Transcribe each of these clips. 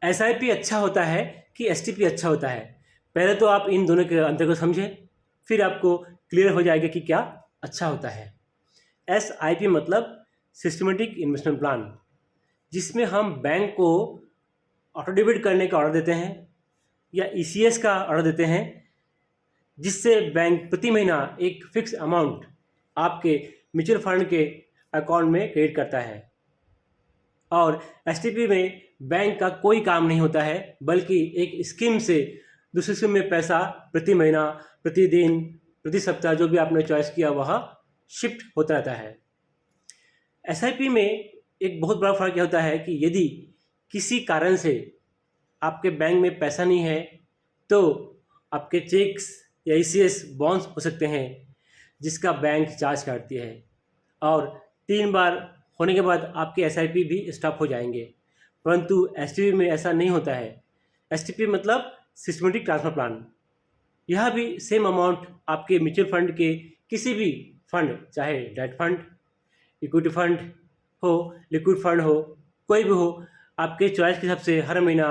SIP अच्छा होता है कि STP अच्छा होता है? पहले तो आप इन दोनों के अंतर को समझें, फिर आपको क्लियर हो जाएगा कि क्या अच्छा होता है। SIP मतलब सिस्टमेटिक इन्वेस्टमेंट प्लान, जिसमें हम बैंक को ऑटो डेबिट करने का ऑर्डर देते हैं या ECS का ऑर्डर देते हैं, जिससे बैंक प्रति महीना एक फिक्स अमाउंट आपके म्यूचुअल फंड के अकाउंट में क्रेडिट करता है। और STP में बैंक का कोई काम नहीं होता है, बल्कि एक स्कीम से दूसरी स्कीम में पैसा प्रति महीना, प्रतिदिन, प्रति सप्ताह जो भी आपने चॉइस किया वह शिफ्ट होता रहता है। SIP में एक बहुत बड़ा फर्क यह होता है कि यदि किसी कारण से आपके बैंक में पैसा नहीं है तो आपके चेक्स या ECS बॉन्ड्स हो सकते हैं, जिसका बैंक चार्ज काटती है, और 3 बार होने के बाद आपके SIP भी स्टॉप हो जाएंगे। परंतु STP में ऐसा नहीं होता है। STP मतलब सिस्टमेटिक ट्रांसफर प्लान। यह भी सेम अमाउंट आपके म्यूचुअल फंड के किसी भी फंड, चाहे डेट फंड, इक्विटी फंड हो, लिक्विड फंड हो, कोई भी हो, आपके चॉइस के हिसाब से हर महीना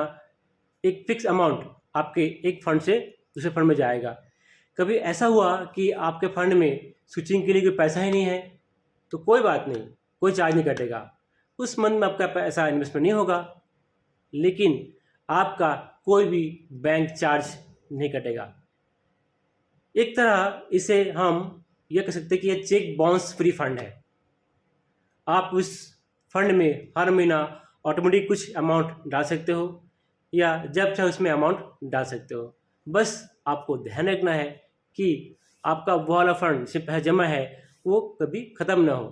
एक फिक्स अमाउंट आपके एक फंड से दूसरे फंड में जाएगा। कभी ऐसा हुआ कि आपके फंड में स्विचिंग के लिए कोई पैसा ही नहीं है, तो कोई बात नहीं, कोई चार्ज नहीं कटेगा। उस मंथ में आपका पैसा इन्वेस्टमेंट नहीं होगा, लेकिन आपका कोई भी बैंक चार्ज नहीं कटेगा। एक तरह इसे हम यह कह सकते हैं कि यह चेक बाउंस फ्री फंड है। आप उस फंड में हर महीना ऑटोमेटिक कुछ अमाउंट डाल सकते हो या जब चाहे उसमें अमाउंट डाल सकते हो। बस आपको ध्यान रखना है कि आपका वो वाला फंड जिसमें पैसा जमा है वो कभी ख़त्म ना हो।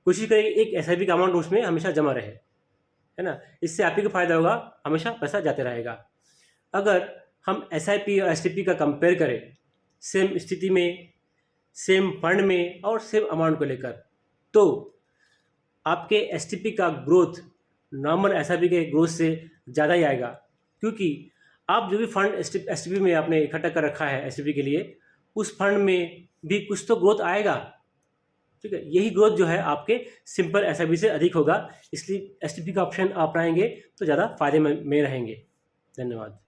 कोशिश करें एक SIP का अमाउंट उसमें हमेशा जमा रहे, है ना। इससे आप ही को फ़ायदा होगा, हमेशा पैसा जाते रहेगा। अगर हम SIP और STP का कंपेयर करें सेम स्थिति में, सेम फंड में और सेम अमाउंट को लेकर, तो आपके STP का ग्रोथ नॉर्मल SIP के ग्रोथ से ज़्यादा ही आएगा, क्योंकि आप जो भी फंड STP में आपने इकट्ठा कर रखा है STP के लिए, उस फंड में भी कुछ तो ग्रोथ आएगा, ठीक है। यही ग्रोथ जो है आपके सिंपल SIP से अधिक होगा, इसलिए STP का ऑप्शन अपनाएंगे तो ज़्यादा फायदे में रहेंगे। धन्यवाद।